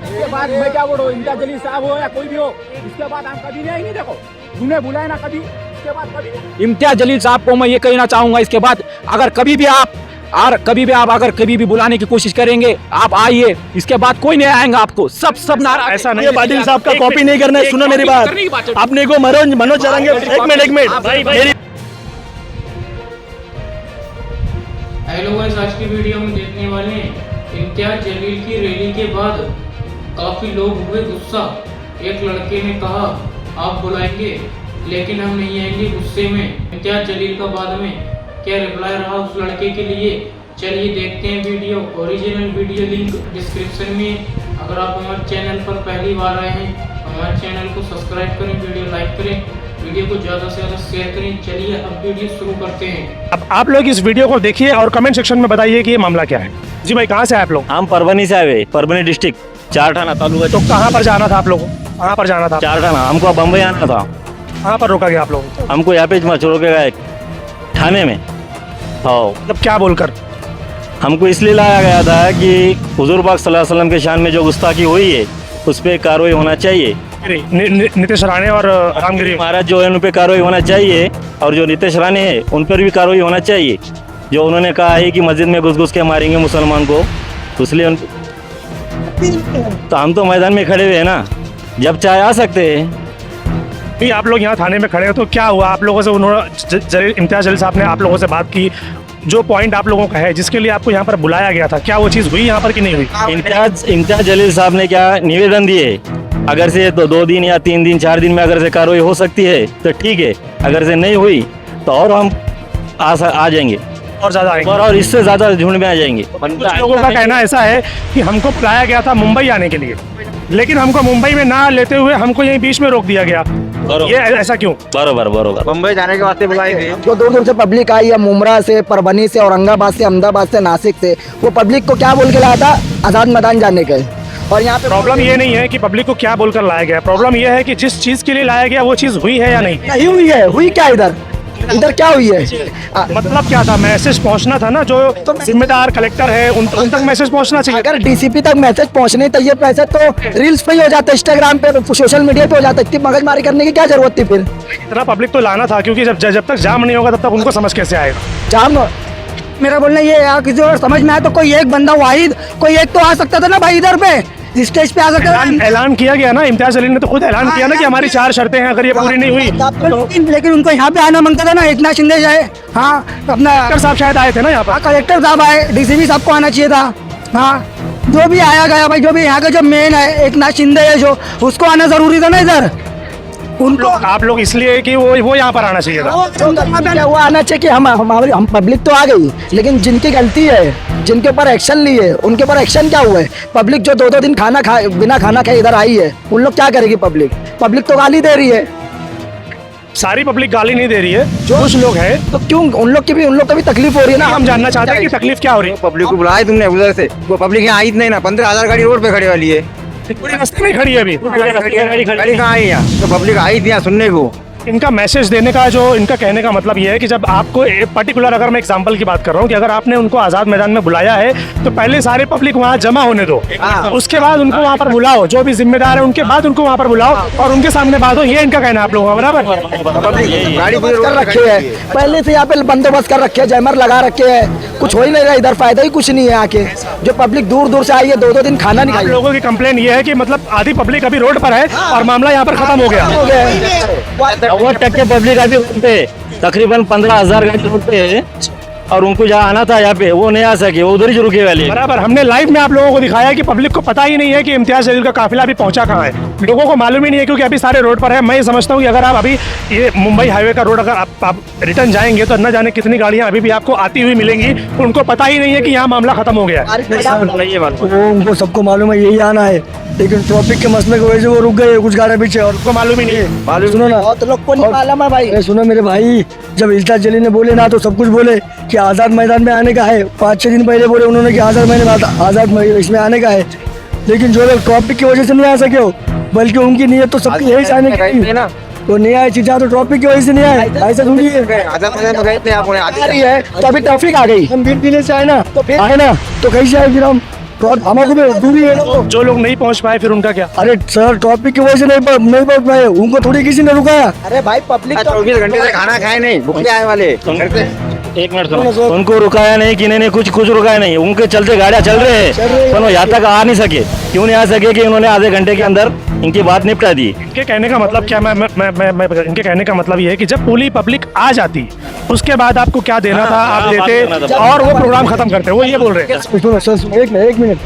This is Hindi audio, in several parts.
इसके बाद मैं क्या बोलूं, इम्तियाज जलील साहब हो या कोई भी हो, इसके बाद हम कभी नहीं आएंगे। देखो तुमने बुलाया ना कभी, इसके बाद कभी इम्तियाज जलील साहब को मैं ये कहना चाहूंगा, इसके बाद अगर कभी भी आप अगर कभी भी बुलाने की कोशिश करेंगे, आप आइए, इसके बाद कोई नहीं आएगा आपको। सब नाराज। ऐसा नहीं है, पाटिल साहब का कॉपी नहीं करना है। सुनो मेरी बात, आपने को मनोज चलेंगे। एक मिनट हेलो गाइस, आज की वीडियो में देखने वाले हैं इम्तियाज जलील की रैली के बाद काफी लोग हुए गुस्सा। एक लड़के ने कहा आप बुलाएंगे लेकिन हम नहीं आएंगे। गुस्से में इम्तियाज जलील का बाद में क्या रिप्लाई रहा उस लड़के के लिए, चलिए देखते हैं video. Original video link description में। अगर आप हमारे चैनल पर पहली बार आए हैं, हमारे चैनल को सब्सक्राइब करें, वीडियो लाइक करें, वीडियो को ज़्यादा से ज़्यादा शेयर करें। चलिए अब वीडियो शुरू करते हैं। अब आप लोग इस वीडियो को देखिए और कमेंट सेक्शन में बताइए कि ये मामला क्या है। जी भाई, कहाँ से आए आप लोग? हम परभनी से आए, परभनी डिस्ट्रिक्ट चारठाना तालुका। तो कहाँ पर जाना था आप लोगों को? कहाँ पर जाना था? चारठाना। हमको बम्बई आना था। कहाँ पर रोका गया आप लोगों को? हमको यहाँ पे रोका गया थाने में। हाँ, मतलब क्या बोलकर? हमको इसलिए लाया गया था कि हुजूर पाक सल्लल्लाहु अलैहि वसल्लम के शान में जो गुस्ताखी हुई है उस पर कार्रवाई होना चाहिए। नीतीश राणे और रामगिरी महाराज जो है उन पर कार्रवाई होना चाहिए, और जो नीतीश राणे है उन पर भी कार्रवाई होना चाहिए। जो उन्होंने कहा है कि मस्जिद में घुस के मारेंगे मुसलमान को, तो इसलिए तो हम तो मैदान में खड़े हुए हैं ना, जब चाहे आ सकते हैं। भी आप लोग यहाँ थाने में खड़े हो तो क्या हुआ आप लोगों से? उन्होंने इम्तियाज जलील साहब ने आप लोगों से बात की, जो पॉइंट आप लोगों का है जिसके लिए आपको यहाँ पर बुलाया गया था, क्या वो चीज़ हुई यहाँ पर कि नहीं हुई? इम्तियाज जलील साहब ने क्या निवेदन दिए, अगर से तो 2 दिन या 3 दिन 4 दिन में अगर से कार्रवाई हो सकती है तो ठीक है, अगर से नहीं हुई तो और हम आ जाएंगे और ज़्यादा आएंगे और इससे ज़्यादा झुंड में आ जाएंगे। कुछ लोगों का कहना ऐसा है कि हमको बुलाया गया था मुंबई आने के लिए, लेकिन हमको मुंबई में ना लेते हुए हमको यहीं बीच में रोक दिया गया। ये ऐसा क्यों? बरोबर। मुंबई जाने के वास्ते बुलाए थे। जो दूर दूर से पब्लिक आई है, मुमरा से, परभनी से, औरंगाबाद से, अहमदाबाद से, नासिक से, वो पब्लिक को क्या बोल के लाया था? आज़ाद मैदान जाने के। और यहाँ पे प्रॉब्लम ये नहीं है कि पब्लिक को क्या बोलकर लाया गया, प्रॉब्लम ये है कि जिस चीज़ के लिए लाया गया वो चीज़ हुई है या नहीं। नहीं हुई है। हुई क्या इधर क्या हुई है? मतलब क्या था? मैसेज पहुंचना था ना, जो जिम्मेदार कलेक्टर है उन तक मैसेज पहुंचना चाहिए। अगर डीसीपी तक मैसेज पहुंचने तो ये पैसे तो रील्स पे ही हो जाता, इंस्टाग्राम पे, सोशल मीडिया पे हो जाता। इतनी मगजमारी करने की क्या जरूरत थी फिर? इतना पब्लिक तो लाना था, क्योंकि जब तक जाम नहीं होगा तब तक उनको समझ कैसे आएगा? जाम मेरा बोलना ये है कि जो समझ में आया तो कोई एक बंदा वाहिद कोई एक तो आ सकता था ना भाई, इधर पे स्टेज पे आ सकता था। ऐलान किया गया ना, इम्तियाज जलील ने तो खुद ऐलान किया ना कि हमारी 4 शर्तें हैं, अगर ये पूरी नहीं हुई लेकिन उनको यहाँ पे आना मांगता था ना, एकनाथ शिंदे जाए। हाँ, अपना कलेक्टर साहब शायद आए थे ना यहाँ पर। कलेक्टर साहब आए, डीसीपी साहब को आना चाहिए था। हाँ, जो भी आया गया भाई, जो भी यहाँ का जो मेन है एकनाथ शिंदे है, जो उसको आना जरूरी था ना इधर। उनको आप लोग इसलिए कि वो यहाँ पर आना चाहिए था। वो आना चाहिए कि हम पब्लिक तो आ गई, लेकिन जिनकी गलती है, जिनके ऊपर एक्शन लिए, उनके ऊपर एक्शन क्या हुआ है? पब्लिक जो 2-2 दिन बिना खाना खाए इधर आई है, उन लोग क्या करेगी? पब्लिक तो गाली दे रही है। सारी पब्लिक गाली नहीं दे रही है, जो कुछ लोग हैं तो क्यों उन लोग की भी तकलीफ हो रही है ना। हम जानना चाहते हैं कि तकलीफ क्या हो रही है। पब्लिक को बुलाया तुमने उधर से, वो पब्लिक यहाँ आई नहीं ना। 15,000 गाड़ी रोड पे खड़े वाली है, पूरी रास्ते में खड़ी है अभी। गाड़ी कहाँ आई यहाँ? तो पब्लिक आई थी यहाँ सुनने को। इनका मैसेज देने का, जो इनका कहने का मतलब ये है कि जब आपको पर्टिकुलर, अगर मैं एग्जांपल की बात कर रहा हूँ कि अगर आपने उनको आज़ाद मैदान में बुलाया है तो पहले सारे पब्लिक वहाँ जमा होने दो, उसके बाद उनको वहाँ पर बुलाओ, जो भी जिम्मेदार है उनके बाद उनको वहाँ पर बुलाओ और उनके सामने बात हो। ये इनका कहना है आप लोगों का, बराबर? गाड़ी कर रखे है पहले से, यहाँ पे बंदोबस्त कर रखे है, जैमर लगा रखे है, कुछ हो ही नहीं रहा इधर, फायदा ही कुछ नहीं है आके। जो पब्लिक दूर दूर से आई है, 2-2 दिन खाना नहीं खाई। लोगों की कंप्लेन ये है कि मतलब आधी पब्लिक अभी रोड पर है और मामला यहाँ पर खत्म हो गया। 90% पब्लिक अभी रोड पे, तकरीबन 15,000 गाड़ी रोड पे है, और उनको जहाँ आना था यहाँ पे वो नहीं आ सके, वो उधर ही रुके वाले। बराबर, हमने लाइव में आप लोगों को दिखाया कि पब्लिक को पता ही नहीं है कि इम्तियाज जलील का काफिला अभी पहुंचा कहाँ है। लोगों को मालूम ही नहीं है क्योंकि अभी सारे रोड पर है। मैं ये समझता हूँ कि अगर आप अभी ये मुंबई हाईवे का रोड अगर आप रिटर्न जाएंगे तो न जाने कितनी गाड़ियाँ अभी भी आपको आती हुई मिलेंगी, उनको पता ही नहीं है कि यहाँ मामला खत्म हो गया है। उनको सबको मालूम है यही आना है, लेकिन ट्रैफिक के मसले की वजह से वो रुक गए कुछ गाड़ियाँ पीछे और उनको मालूम ही नहीं है। सुनो ना, बहुत लोग को नहीं मालूम है भाई। सुनो मेरे भाई, जब इम्तियाज जलील ने बोले ना तो सब कुछ बोले कि आज़ाद मैदान में आने का है। 5-6 दिन पहले बोले उन्होंने कि आज़ाद इसमें आने का है, लेकिन जो लोग ट्रैफिक की वजह से नहीं आ सके हो, बल्कि उनकी नीयत तो सबकी यही आने की ना, तो नहीं आए चीज़ा तो ट्रैफिक की वजह से नहीं आए। ऐसा थोड़ी है, तो अभी ट्रैफिक आ गई, हम बीट पीने से आए ना तो आए ना तो कैसे आए फिर हम हमारे को दूरी है ना। जो लोग नहीं पहुंच पाए फिर उनका क्या? अरे सर ट्रैफिक की वजह से नहीं पहुंच पाए, उनको थोड़ी किसी ने रुकाया। अरे भाई पब्लिक 24 घंटे से खाना खाए नहीं, भूखे आए वाले। एक मिनट सुनो, उनको रुकाया नहीं कि नहीं कुछ रुकाया नहीं, उनके चलते गाड़ियां चल रहे हैं, पर वो यहाँ तक आ नहीं सके। क्यों नहीं आ सके? कि उन्होंने आधे घंटे के अंदर इनकी बात निपटा दी। इनके कहने का मतलब क्या? मैं इनके कहने का मतलब ये है कि जब पूरी पब्लिक आ जाती उसके बाद आपको क्या देना था आप देते और वो प्रोग्राम खत्म करते, वो ये बोल रहे हैं। सुनो सर, एक मिनट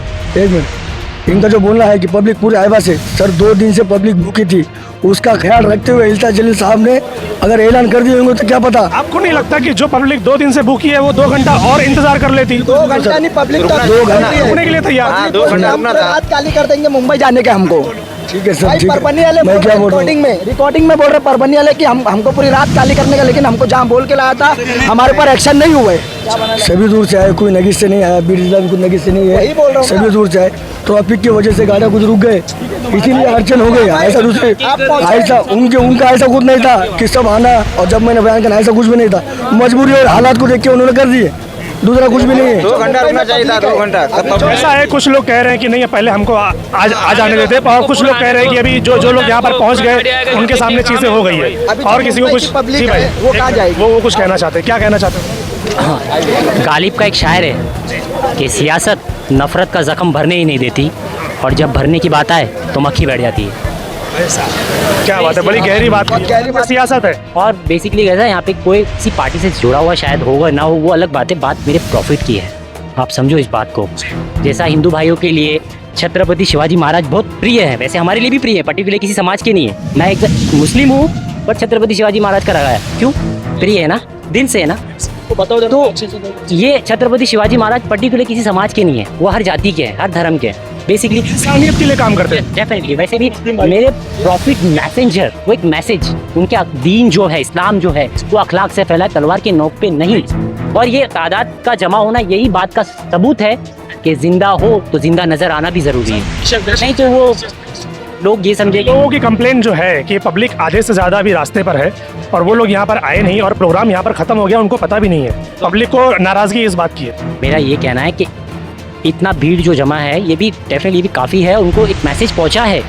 इनका जो बोलना है कि पब्लिक पूरे आइबा से, सर 2 दिन से पब्लिक भूखी थी, उसका ख्याल रखते हुए इल्ता जलील साहब ने अगर ऐलान कर दिए होंगे तो क्या पता। आपको नहीं लगता कि जो पब्लिक 2 दिन से भूखी है वो 2 घंटा और इंतजार कर लेती? 2 घंटा नहीं, पब्लिक तो 2 घंटा रुकने के लिए तैयार। 2 घंटा रुकना था। रात काली कर देंगे मुंबई जाने का हमको। ठीक है सर, भाई ठीक परभनी है। वाले मैं क्या बोल रहा रिकॉर्डिंग में बोल रहे परभनी वाले कि हमको पूरी रात काली करने का, लेकिन हमको जहाँ बोल के लाया था हमारे पर एक्शन नहीं हुए। हूँ, सभी दूर से आए, कोई नगीज से नहीं आया, बीर जिला भी कोई नगीज से नहीं वही बोल रहा है, हूँ सभी ना। दूर से आए। ट्रैफिक की वजह से गाड़ियाँ कुछ रुक गए, इसीलिए अड़चन हो गई। ऐसा दूसरे ऐसा उनका ऐसा कुछ नहीं था कि सब आना, और जब मैंने बयान करना ऐसा कुछ भी नहीं था, मजबूरी और हालात को देख के उन्होंने कर दिए, दूसरा कुछ भी नहीं है। 2 घंटा रुकना चाहिए था, 2 घंटा। ऐसा है, कुछ लोग कह रहे हैं कि नहीं पहले हमको आ जाने देते, और कुछ लोग कह रहे हैं कि अभी जो लोग यहाँ पर पहुँच गए उनके सामने चीजें हो गई है, अभी और जो किसी को मुंबई कुछ की पब्लिक जी भाई, है, वो कहाँ जाएगी? वो कुछ कहना चाहते हैं, क्या कहना चाहते हैं? गालिब का एक शायर है कि सियासत नफरत का जख्म भरने ही नहीं देती, और जब भरने की बात आए तो मक्खी बैठ जाती है। क्या बात है, बड़ी गहरी बात है। सियासत है। और बेसिकली कैसा है, यहाँ पे कोई किसी पार्टी से जुड़ा हुआ शायद होगा ना हो, वो अलग बात है, बात मेरे प्रॉफिट की है, आप समझो इस बात को। जैसा हिंदू भाइयों के लिए छत्रपति शिवाजी महाराज बहुत प्रिय है, वैसे हमारे लिए भी प्रिय है, पर्टिकुलर किसी समाज के नहीं है। मैं एक मुस्लिम हूँ बट छत्रपति शिवाजी महाराज का रहा है, क्यों प्रिय है ना, दिन से है ना। तो ये छत्रपति शिवाजी महाराज पर्टिकुलर किसी समाज के नहीं है, वो हर जाति के हैं, हर धर्म के हैं, बेसिकली इंसानियत के लिए काम करते हैं। डेफिनेटली। वैसे भी मेरे प्रॉफिट मैसेंजर, वो एक मैसेज, उनके दीन जो है, इस्लाम जो है, वो अखलाक से फैला है, तलवार के नोक पे नहीं। और ये तादाद का जमा होना यही बात का सबूत है कि जिंदा हो तो जिंदा नजर आना भी जरूरी है, नहीं तो वो लोग ये समझेंगे। लोगों की कंप्लेन जो है कि पब्लिक आधे से ज़्यादा अभी रास्ते पर है और वो लोग यहाँ पर आए नहीं और प्रोग्राम यहाँ पर ख़त्म हो गया, उनको पता भी नहीं है। पब्लिक को नाराज़गी इस बात की है। मेरा ये कहना है कि इतना भीड़ जो जमा है ये भी डेफिनेटली भी काफ़ी है, उनको एक मैसेज पहुँचा है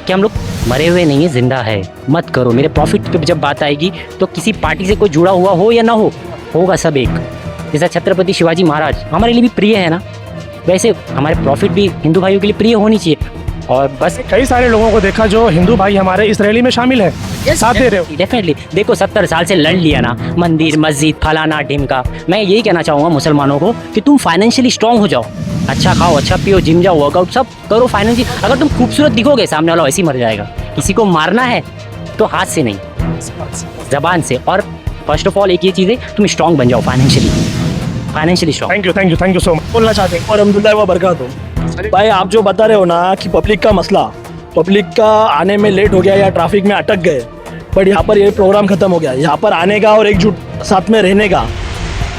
कि हम लोग मरे हुए नहीं है, जिंदा है, मत करो। मेरे प्रॉफिट पे जब बात आएगी तो किसी पार्टी से कोई जुड़ा हुआ हो या ना हो, होगा सब एक। जैसा छत्रपति शिवाजी महाराज हमारे लिए भी प्रिय है ना, वैसे हमारे प्रॉफिट भी हिंदू भाइयों के लिए प्रिय होनी चाहिए। और बस कई सारे लोगों को देखा जो हिंदू भाई हमारे इस रैली में शामिल है, साथ दे रहे हो। डेफिनेटली देखो 70 साल से लड़ लिया ना, मंदिर मस्जिद फलाना ढिमका। मैं यही कहना चाहूँगा मुसलमानों को कि तुम फाइनेंशियली स्ट्रांग हो जाओ, अच्छा खाओ, अच्छा पियो, जिम जाओ, वर्कआउट सब करो फाइनेंशियल। अगर तुम खूबसूरत दिखोगे सामने वाला वैसे ही मर जाएगा। किसी को मारना है तो हाथ से नहीं, जबान से। और फर्स्ट ऑफ ऑल एक ये चीज़ है, तुम स्ट्रांग बन जाओ financially strong. Thank you so much. बोलना चाहते हैं? और अल्हम्दुलिल्लाह व बरकातहू। भाई आप जो बता रहे हो ना कि पब्लिक का मसला, पब्लिक का आने में लेट हो गया या ट्रैफिक में अटक गए, बट यहाँ पर ये प्रोग्राम ख़त्म हो गया। यहाँ पर आने का और एकजुट साथ में रहने का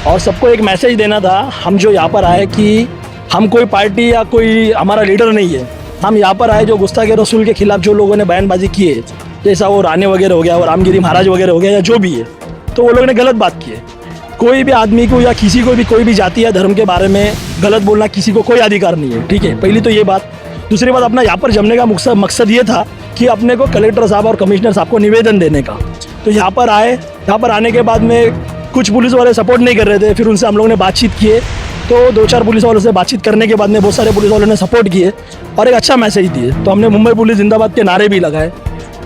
और सबको एक मैसेज देना था। हम जो यहाँ पर आए कि हम कोई पार्टी या कोई हमारा लीडर नहीं है, हम यहाँ पर आए जो गुस्ताखे रसूल के खिलाफ जो लोगों ने बयानबाजी की है, जैसा वो राणे वगैरह हो गया और रामगिरी महाराज वगैरह हो गया या जो भी है, तो वो लोगों ने गलत बात की है। कोई भी आदमी को या किसी को भी कोई भी जाति या धर्म के बारे में गलत बोलना किसी को कोई अधिकार नहीं है, ठीक है। पहली तो ये बात। दूसरी बात, अपना यहाँ पर जमने का मकसद ये था कि अपने को कलेक्टर साहब और कमिश्नर साहब को निवेदन देने का। तो यहाँ पर आए, यहाँ पर आने के बाद में कुछ पुलिस वाले सपोर्ट नहीं कर रहे थे, फिर उनसे हम लोगों ने बातचीत किए, तो 2-4 पुलिस वालों से बातचीत करने के बाद में बहुत सारे पुलिस वालों ने सपोर्ट किए और एक अच्छा मैसेज दिए। तो हमने मुंबई पुलिस जिंदाबाद के नारे भी लगाए।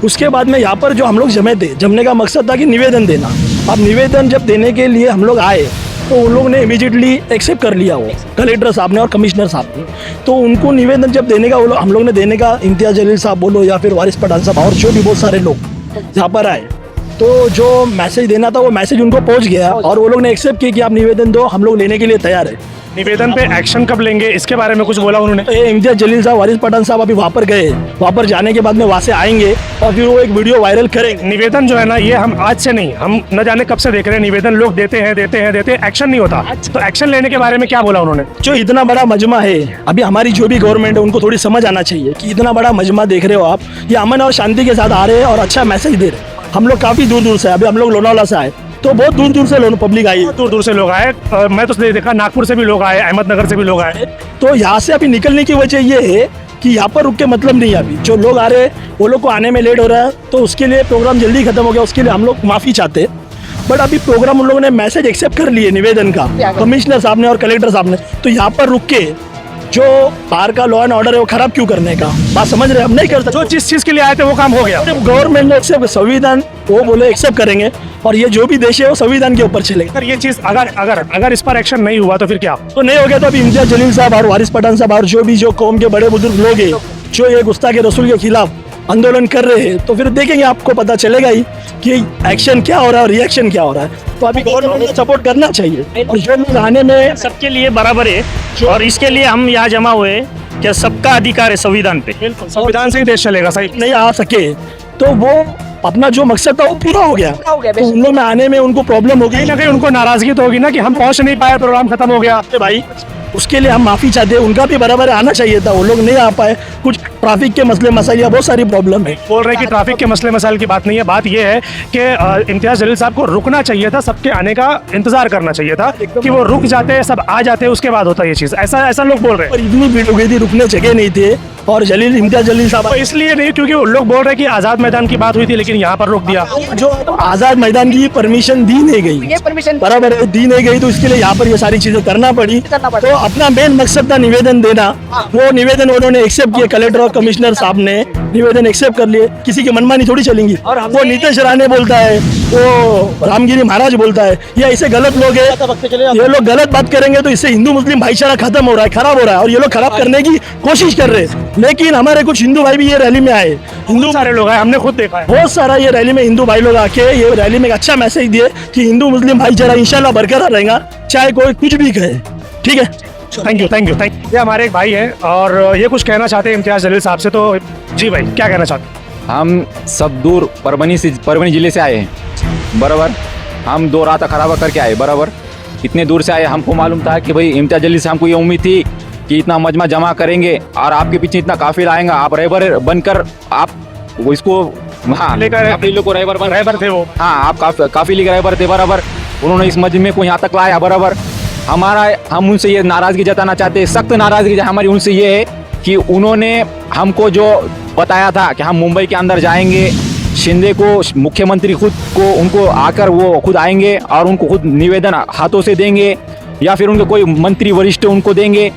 उसके बाद में यहाँ पर जो हम लोग जमे थे, जमने का मकसद था कि निवेदन देना। अब निवेदन जब देने के लिए हम लोग आए तो उन लोग ने इमीडिएटली एक्सेप्ट कर लिया, वो कलेक्टर साहब ने और कमिश्नर साहब ने। तो उनको निवेदन जब देने का हम लोग ने देने का, इम्तियाज जलील साहब बोलो या फिर वारिस पठान साहब और जो भी बहुत सारे लोग यहाँ पर आए, तो जो मैसेज देना था वो मैसेज उनको पहुँच गया और वो लोग ने एक्सेप्ट किया कि आप निवेदन दो, हम लोग लेने के लिए तैयार है। निवेदन पे एक्शन कब लेंगे इसके बारे में कुछ बोला उन्होंने? तो ये इम्तियाज जलील साहब, वारिस पठान साहब अभी वहाँ पर गए, वहाँ पर जाने के बाद में वहाँ से आएंगे और फिर वो एक वीडियो वायरल करेंगे। निवेदन जो है ना, ये हम आज से नहीं, हम न जाने कब से देख रहे हैं निवेदन लोग देते हैं, एक्शन नहीं होता। तो एक्शन लेने के बारे में क्या बोला उन्होंने? जो इतना बड़ा मजमा है, अभी हमारी जो भी गवर्नमेंट है उनको थोड़ी समझ आना चाहिए कि इतना बड़ा मजमा देख रहे हो आप, ये अमन और शांति के साथ आ रहे हैं और अच्छा मैसेज दे रहे हैं। हम लोग काफ़ी दूर दूर से, अभी हम लोग लोनावाला से आए, तो बहुत दूर दूर से लोग पब्लिक आई है। दूर दूर से लोग आए, मैं तो देखा नागपुर से भी लोग आए, अहमदनगर से भी लोग आए। तो यहाँ से अभी निकलने की वजह ये है कि यहाँ पर रुक के मतलब नहीं है। अभी जो लोग आ रहे हैं वो लोग को आने में लेट हो रहा है, तो उसके लिए प्रोग्राम जल्दी खत्म हो गया, उसके लिए हम लोग माफ़ी चाहते हैं। बट अभी प्रोग्राम उन लोगों ने मैसेज एक्सेप्ट कर लिए निवेदन का, कमिश्नर साहब ने और कलेक्टर साहब ने, तो यहाँ पर रुक के जो बाहर का लॉ एंड ऑर्डर है वो खराब क्यों करने का बात समझ रहे हैं? हम नहीं कर सकते। जो जिस चीज के लिए आए थे वो काम हो गया। गवर्नमेंट ने एक्सेप्ट, संविधान वो बोले एक्सेप्ट करेंगे, और ये जो भी देश है वो संविधान के ऊपर चलेगा। अगर ये चीज अगर इस पर एक्शन नहीं हुआ तो फिर क्या? तो नहीं हो गया तो अभी इम्तियाज जलील साहब और वारिस पठान साहब और जो कौम के बड़े बुजुर्ग लोग हैं जो ये गुस्ताखे रसूल के खिलाफ आंदोलन कर रहे हैं, तो फिर देखेंगे, आपको पता चलेगा ही कि एक्शन क्या हो रहा है और रिएक्शन क्या हो रहा है। तो अभी गवर्नमेंट को सपोर्ट करना चाहिए, और जो लोग आने में सबके लिए बराबर है, और इसके लिए हम यहाँ जमा हुए कि सबका अधिकार है संविधान पे। संविधान से ही देश चलेगा। सही नहीं आ सके तो वो अपना जो मकसद था वो पूरा हो गया, तो उन लोग में आने में उनको प्रॉब्लम हो गई। कहीं ना कहीं उनको नाराजगी तो होगी ना कि हम पहुंच नहीं पाए, प्रोग्राम खत्म हो गया। भाई उसके लिए हम माफी चाहते हैं, उनका भी बराबर आना चाहिए था, वो लोग नहीं आ पाए, कुछ ट्रैफिक के मसले मसाइल या बहुत सारी प्रॉब्लम है। बोल रहे हैं कि ट्रैफिक के मसले मसाइल की बात नहीं है, बात यह है कि इम्तियाज जलील साहब को रुकना चाहिए था, सबके आने का इंतजार करना चाहिए था कि वो रुक जाते, सब आ जाते, उसके बाद होता ये चीज। ऐसा लोग बोल रहे हैं। पर इतनी भीड़ हो गई थी, रुकने जगह नहीं थे, और इम्तियाज जलील साहब तो इसलिए नहीं, क्योंकि लोग बोल रहे हैं कि आजाद मैदान की बात हुई थी लेकिन यहाँ पर रोक दिया। जो आजाद मैदान की परमिशन दी नहीं गई, बराबर है, दी नहीं गई, तो इसके लिए यहाँ पर ये सारी चीजें करना पड़ी। तो अपना मेन मकसद था निवेदन देना, वो निवेदन उन्होंने एक्सेप्ट किया, कलेक्टर और कमिश्नर साहब ने निवेदन एक्सेप्ट कर लिए। किसी की मनमानी थोड़ी चलेंगी। वो नीतीश राणे बोलता है, वो रामगिरी महाराज बोलता है, ये ऐसे गलत लोग हैं, ये लोग गलत बात करेंगे तो इससे हिंदू मुस्लिम भाईचारा खत्म हो रहा है, खराब हो रहा है, और ये लोग खराब करने की कोशिश कर रहे हैं। लेकिन हमारे कुछ हिंदू भाई भी ये रैली में आए, हिंदू सारे लोग आए, हमने खुद देखा है बहुत सारा ये रैली में हिंदू भाई लोग आके ये रैली में एक अच्छा मैसेज दिए कि हिंदू मुस्लिम भाईचारा इंशाल्लाह बरकरार रहेगा, चाहे कोई कुछ भी कहे। ठीक है, थैंक यू। ये हमारे एक भाई हैं और ये कुछ कहना चाहते हैं इम्तियाज जलील साहब से। तो जी भाई, क्या कहना चाहते हैं? हम सब दूर परभनी जिले से आए हैं, बराबर। हम 2 रात खराबा करके आए, बराबर। इतने दूर से आए, हमको मालूम था कि भाई इम्तियाज जलील से हमको ये उम्मीद थी कि इतना मजमा जमा करेंगे और आपके पीछे इतना काफिला आएगा, आप रहबर बनकर आप इसको रहबर थे वो। हाँ, आप काफिले के रहबर थे, बराबर। उन्होंने इस मजमे को यहाँ तक लाया, बराबर। हम उनसे ये नाराजगी जताना चाहते हैं, सख्त नाराजगी हमारी उनसे ये है कि उन्होंने हमको जो बताया था कि हम मुंबई के अंदर जाएंगे, शिंदे को मुख्यमंत्री खुद को उनको आकर वो खुद आएंगे और उनको खुद निवेदन हाथों से देंगे, या फिर उनके कोई मंत्री वरिष्ठ उनको देंगे,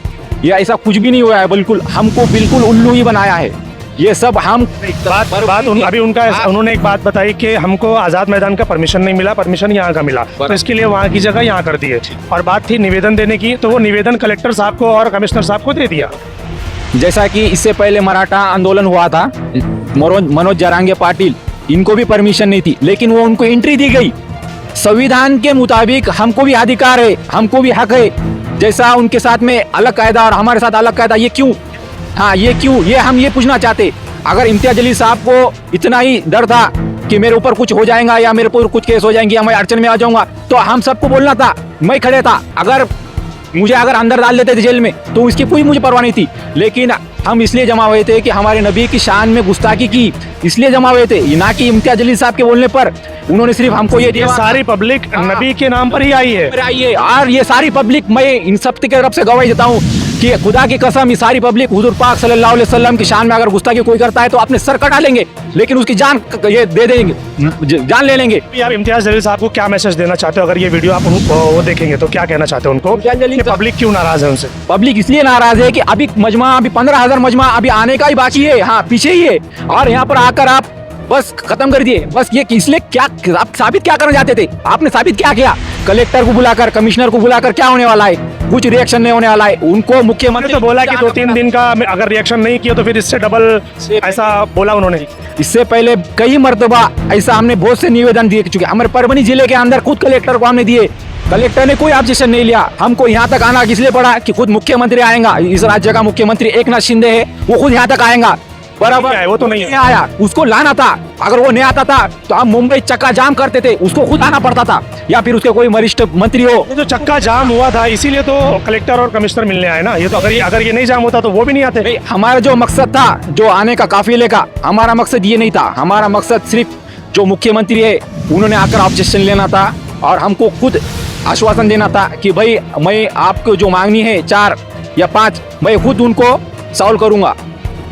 या ऐसा कुछ भी नहीं हुआ है। बिल्कुल हमको बिल्कुल उल्लू ही बनाया है ये सब। हम अभी उन्होंने एक बात बताई कि हमको आजाद मैदान का परमिशन नहीं मिला, परमिशन यहाँ का मिला, तो इसके लिए वहाँ की जगह यहाँ कर दी है। और बात थी निवेदन देने की, तो वो निवेदन कलेक्टर साहब को और कमिश्नर साहब को दे दिया। जैसा कि इससे पहले मराठा आंदोलन हुआ था, मनोज जरांगे पाटिल, इनको भी परमिशन नहीं थी, लेकिन वो उनको एंट्री दी गई। संविधान के मुताबिक हमको भी अधिकार है, हमको भी हक है। जैसा उनके साथ में अलग कायदा और हमारे साथ अलग कायदा, ये क्यों? हाँ, ये क्यों? ये हम ये पूछना चाहते। अगर इम्तियाज जलील साहब को इतना ही डर था कि मेरे ऊपर कुछ हो जाएगा या मेरे ऊपर कुछ केस हो जाएंगे या मैं अड़चन में आ जाऊंगा, तो हम सबको बोलना था, मैं खड़े था। अगर मुझे अंदर डाल देते थे जेल में तो इसकी कोई मुझे परवाह नहीं थी। लेकिन हम इसलिए जमा हुए थे कि हमारे नबी की शान में गुस्ताखी की, इसलिए जमा हुए थे, ना कि इम्तियाज जलील साहब के बोलने पर। उन्होंने सिर्फ हमको ये सारी पब्लिक नबी के नाम पर ही आई है, और ये सारी पब्लिक, मैं इन सब की तरफ से गवाही देता हूँ कि खुदा की कसम ये सारी पब्लिक हुजूर पाक सल्लल्लाहु अलैहि वसल्लम की शान में अगर गुस्ताखी कोई करता है तो अपने सर कटा लेंगे, लेकिन उसकी जान ये दे देंगे, जान ले लेंगे। आप इम्तियाज जलील साहब को क्या मैसेज देना चाहते हो? अगर ये वीडियो आप वो देखेंगे तो क्या कहना चाहते हो उनको? पब्लिक क्यों नाराज है उनसे? पब्लिक इसलिए नाराज है कि अभी 15,000 मजमा अभी आने का ही बाकी है, हाँ पीछे ही है, और यहाँ पर आकर आप बस खत्म कर दिए। बस ये इसलिए क्या आप साबित क्या करना चाहते थे? आपने साबित क्या किया? कलेक्टर को बुलाकर, कमिश्नर को बुलाकर क्या होने वाला है? कुछ रिएक्शन नहीं होने वाला है। उनको मुख्यमंत्री तो बोला कि 2-3 दिन का अगर रिएक्शन नहीं किया तो फिर इससे डबल, ऐसा बोला उन्होंने। इससे पहले कई मर्तबा ऐसा हमने बहुत से निवेदन दिए चुके। हमारे परभनी जिले के अंदर खुद कलेक्टर को हमने दिए, कलेक्टर ने कोई ऑब्जेक्शन नहीं लिया। हमको यहाँ तक आना इसलिए पड़ा कि खुद मुख्यमंत्री आएगा, इस राज्य का मुख्यमंत्री एकनाथ शिंदे है, वो खुद यहाँ तक आएगा, बराबर है। वो तो नहीं आया, उसको लाना था। अगर वो नहीं आता था तो हम मुंबई चक्का जाम करते थे, उसको खुद आना पड़ता था, या फिर उसके कोई वरिष्ठ मंत्री हो। जो चक्का जाम हुआ था इसीलिए तो कलेक्टर और कमिश्नर मिलने आए ना। ये तो अगर ये नहीं जाम होता तो वो भी नहीं आते। हमारा जो मकसद था जो आने का काफिले का, हमारा मकसद ये नहीं था। हमारा मकसद सिर्फ जो मुख्यमंत्री है उन्होंने आकर ऑब्जेक्शन लेना था, और हमको खुद आश्वासन देना था कि भाई मैं आपको जो मांगनी है 4 या 5 मैं खुद उनको सॉल्व करूंगा,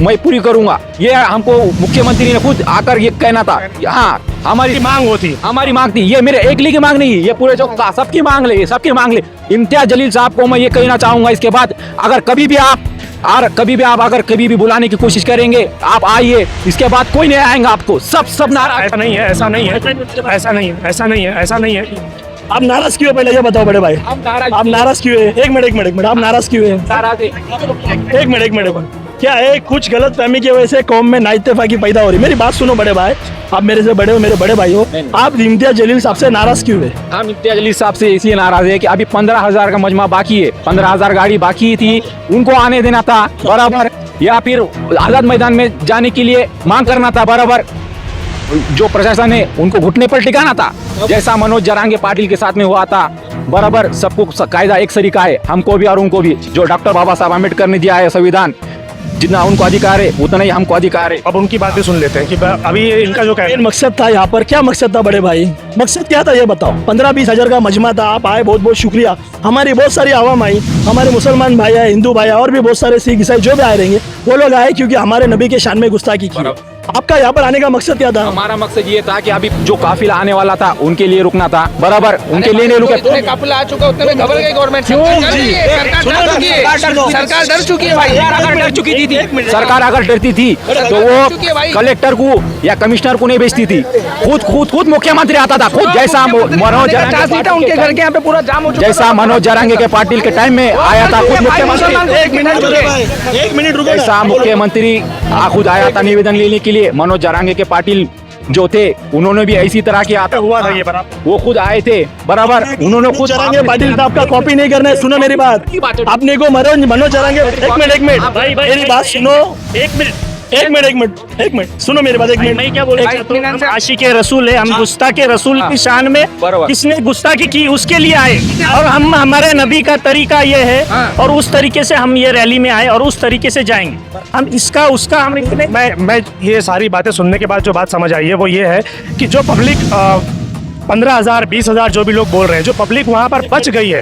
मैं पूरी करूंगा। ये हमको मुख्यमंत्री ने खुद आकर ये कहना था। हाँ, हमारी मांग होती, हमारी मांग थी, ये मेरे एकली की मांग नहीं, ये पूरे जो सबकी मांग ले, सबकी मांग ले। इम्तियाज जलील साहब को मैं ये कहना चाहूंगा, इसके बाद अगर कभी भी आप अगर कभी भी बुलाने की कोशिश करेंगे, आप आइए, इसके बाद कोई नहीं आएगा आपको। सब नाराज। ऐसा नहीं है, ऐसा नहीं है, ऐसा नहीं है, ऐसा नहीं है, ऐसा नहीं है। आप नाराज क्यों है पहले ये बताओ बड़े भाई, आप नाराज क्यों है? एक मिनट आप नाराज क्यों है? एक मिनट क्या है, कुछ गलत फहमी की वजह से कौम में नाइत्तेफाकी पैदा हो रही। मेरी बात सुनो बड़े भाई, आप मेरे से बड़े हो, मेरे बड़े भाई हो, आप इम्तियाज जलील साहब से नाराज क्यों है? हम इम्तियाज जलील साहब से इसलिए नाराज है कि अभी 15,000 का मजमा बाकी है, 15,000 गाड़ी बाकी थी, उनको आने देना था बराबर, या फिर आजाद मैदान में जाने के लिए मांग करना था बराबर। जो प्रशासन है उनको घुटने पर टिकाना था, जैसा मनोज जरांगे पाटिल के साथ में हुआ था बराबर। सबको कायदा एक सरीका है, हमको भी और उनको भी। जो डॉक्टर बाबा साहब अम्बेडकर ने दिया है संविधान, जितना उनको अधिकार है उतना ही हमको अधिकार है। अब उनकी बातें सुन लेते हैं कि अभी इनका जो मेन मकसद था यहाँ पर, क्या मकसद था बड़े भाई? मकसद क्या था ये बताओ? 15-20 हजार का मजमा था, आप आए, बहुत बहुत शुक्रिया। हमारी बहुत सारी आवाम आई, हमारे मुसलमान भाई आए, हिंदू भाई और भी बहुत सारे सिख ईसाई जो भी आए रहेंगे, वो लोग आए क्योंकि हमारे नबी के शान में गुस्ताखी की। आपका यहाँ पर आने का मकसद क्या था? हमारा मकसद ये था कि अभी जो काफिला आने वाला था उनके लिए रुकना था बराबर, उनके लिए नहीं रुके। काफिला आ चुका, उतने में घबर गई गवर्नमेंट। सरकार डर चुकी है भाई, अगर डर चुकी थी, सरकार अगर डरती थी तो वो कलेक्टर को या कमिश्नर को नहीं भेजती थी, खुद मुख्यमंत्री आता था, खुद जैसा मनोज जरांगे उनके घर के यहाँ पे पूरा जाम हो चुका, जैसा मनोज जरांगे के पाटिल के टाइम में आया था खुद मुख्यमंत्री। एक मिनट रुको। जैसा मुख्यमंत्री खुद आया था निवेदन लेने के लिए, मनोज जरांगे के पाटिल जो थे उन्होंने भी इसी तरह के आता हुआ था ये बराबर, वो खुद आए थे बराबर, उन्होंने खुद जरांगे पाटिल साहब का कॉपी नहीं करना है। सुनो मेरी बात, आपने को मनोज जरांगे, एक मिनट मेरी बात सुनो, एक मिनट सुनो मेरी बात, एक मिनट। मैं क्या बोल रहा हूँ, हम आशिक रसूल है, हम गुस्ताखे रसूल की शान में किसने गुस्ताखी की उसके लिए आए, और हम हमारे नबी का तरीका ये है, और उस तरीके से हम ये रैली में आए और उस तरीके से जाएंगे। हम इसका उसका हम इतने मैं ये सारी बातें सुनने के बाद जो बात समझ आई है वो ये है कि जो पब्लिक 15,000 20,000 जो भी लोग बोल रहे हैं, जो पब्लिक वहाँ पर बच गई है,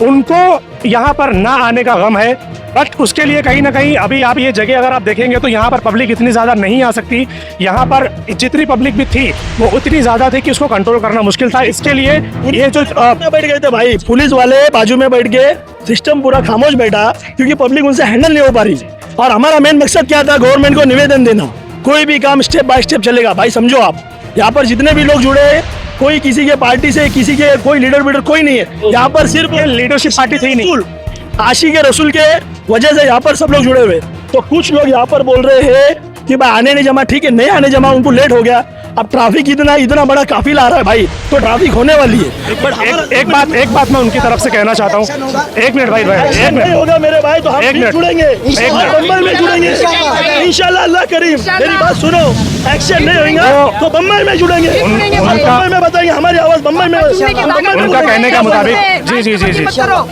उनको यहाँ पर ना आने का गम है। बट उसके लिए कहीं ना कहीं अभी आप ये जगह अगर आप देखेंगे तो यहाँ पर पब्लिक इतनी ज़्यादा नहीं आ सकती। यहाँ पर जितनी पब्लिक भी थी वो उतनी ज़्यादा थी कि उसको कंट्रोल करना मुश्किल था। इसके लिए ये जो बैठ गए थे भाई, पुलिस वाले बाजू में बैठ गए, सिस्टम पूरा खामोश बैठा क्योंकि पब्लिक उनसे हैंडल नहीं हो पा रही। और हमारा मेन मकसद क्या था? गवर्नमेंट को निवेदन देना, कोई भी काम स्टेप बाय स्टेप चलेगा। भाई समझो, आप यहाँ पर जितने भी लोग जुड़े, कोई किसी के पार्टी से, किसी के कोई लीडर कोई नहीं है यहाँ पर, सिर्फ लीडरशिप पार्टी थी नहीं, आशिक रसूल के वजह से यहाँ पर सब लोग जुड़े हुए। तो कुछ लोग यहाँ पर बोल रहे हैं कि भाई आने नहीं जमा, ठीक है नहीं आने जमा, उनको लेट हो गया। अब ट्रैफिक इतना बड़ा काफिला आ रहा है भाई, तो ट्रैफिक होने वाली है। एक बात मैं उनकी तरफ से कहना चाहता हूँ। एक मिनट भाई, एक मिनट होगा मेरे भाई, तो हम जुड़ेंगे, बम्बई में जुड़ेंगे इंशाल्लाह, अल्लाह करीम। मेरी बात सुनो, एक्शन नहीं होगा तो बम्बई में जुड़ेंगे, बम्बई में बताएंगे हमारी आवाज बम्बई में। उनका कहने का मुताबिक जी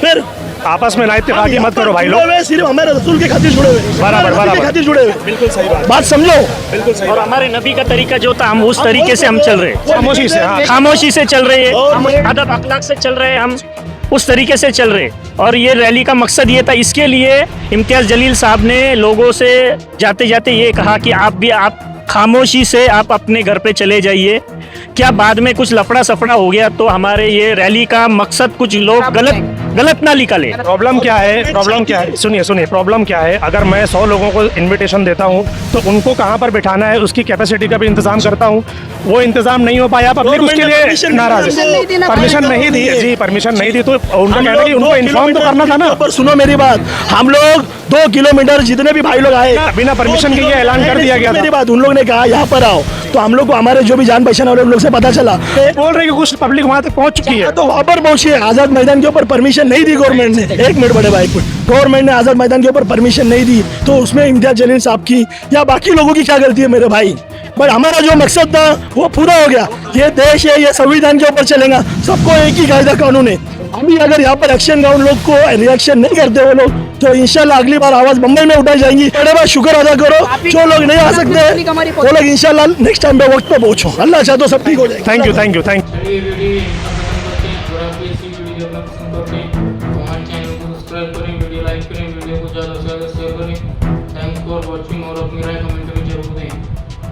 फिर आपस में नाइत्तेफाकी मत करो भाई लोग, सिर्फ हमारे रसूल के खातिर जुड़े हुए, बराबर खातिर जुड़े हुए। बिल्कुल सही बात समझो, बिल्कुल सही। और हमारे नबी का तरीका जो था हम उस तरीके से हम चल रहे हैं, खामोशी से, हाँ। खामोशी से चल रहे हैं, अदब अखलाक से चल रहे हैं, हम उस तरीके से चल रहे हैं। और ये रैली का मकसद ये था, इसके लिए इम्तियाज जलील साहब ने लोगों से जाते जाते ये कहा कि आप खामोशी से आप अपने घर पे चले जाइए। क्या बाद में कुछ लफड़ा सफड़ा हो गया तो हमारे ये रैली का मकसद कुछ लोग गलत ना निकाले। प्रॉब्लम क्या है, सुनिए प्रॉब्लम क्या है, अगर मैं 100 लोगों को इनविटेशन देता हूँ तो उनको कहाँ पर बिठाना है उसकी कैपेसिटी का भी इंतजाम करता हूँ, वो इंतजाम नहीं हो पाया, पब्लिक उसके लिए नाराज है। परमिशन नहीं दी जी, परमिशन नहीं दी तो उनका कहना है कि उनको इन्फॉर्म तो करना था ना। पर सुनो मेरी बात, हम लोग 2 किलोमीटर जितने भी भाई लोग आए बिना परमिशन के ये ऐलान कर दिया गया था। मेरी बात, उन लोग ने कहा यहाँ पर आओ, तो हम लोग को हमारे जो भी जान पहचान वाले लोग से पता चला, बोल रहे कि कुछ पब्लिक वहाँ तक पहुँच चुकी है, तो वहाँ पर पहुंची है। आजाद मैदान के ऊपर परमिशन नहीं दी गवर्नमेंट ने, एक मिनट बड़े भाई, गवर्नमेंट ने आजाद मैदान के ऊपर परमिशन नहीं दी, तो उसमें इम्तियाज जलील साहब की या बाकी लोगों की क्या गलती है मेरे भाई? बट हमारा जो मकसद था वो पूरा हो गया। ये देश है, ये संविधान के ऊपर चलेगा, सबको एक ही कायदा कानून है। अभी अगर यहाँ पर एक्शन का उन लोग को रिएक्शन नहीं करते वो लोग, तो इंशाल्लाह अगली बार आवाज बम्बई में उठाई जाएंगी। बड़े भाई शुक्र अदा करो, जो लोग नहीं आ सकते वो लोग इंशाल्लाह नेक्स्ट टाइम पे वक्त पे पहुंचो। अल्लाह चाहे तो सब ठीक हो जाए। Thank you. ये वीडियो